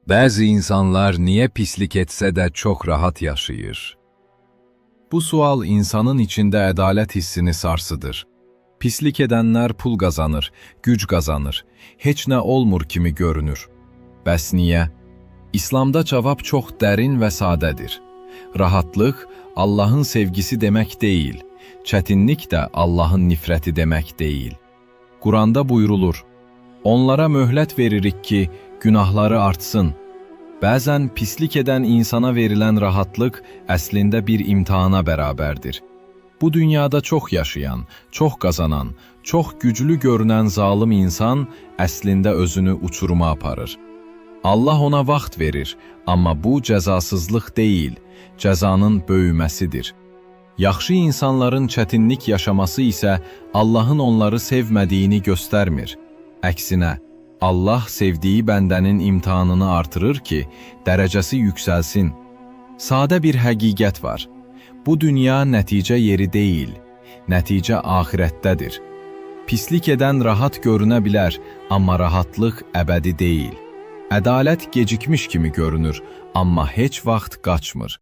Bazı insanlar niye pislik etse de çok rahat yaşayır? Bu sual insanın içinde adalet hissini sarsıdır. Pislik edenler pul kazanır, güc kazanır, heç nə olmur kimi görünür. Bəs niyə? İslamda cavab çox dərin və sadədir. Rahatlıq Allahın sevgisi demək deyil, çətinlik də Allahın nifrəti demək deyil. Quranda buyrulur, onlara möhlət veririk ki, günahları artsın. Bəzən pislik edən insana verilən rahatlıq əslində bir imtihana bərabərdir. Bu dünyada çox yaşayan, çox qazanan, çox güclü görünən zalım insan əslində özünü uçuruma aparır. Allah ona vaxt verir, amma bu cəzasızlıq deyil, cəzanın böyüməsidir. Yaxşı insanların çətinlik yaşaması isə Allahın onları sevmədiyini göstərmir. Əksinə, Allah sevdiyi bəndənin imtihanını artırır ki, dərəcəsi yüksəlsin. Sadə bir həqiqət var. Bu dünya nəticə yeri deyil, nəticə axirətdədir. Pislik edən rahat görünə bilər, amma rahatlıq əbədi deyil. Ədalət gecikmiş kimi görünür, amma heç vaxt qaçmır.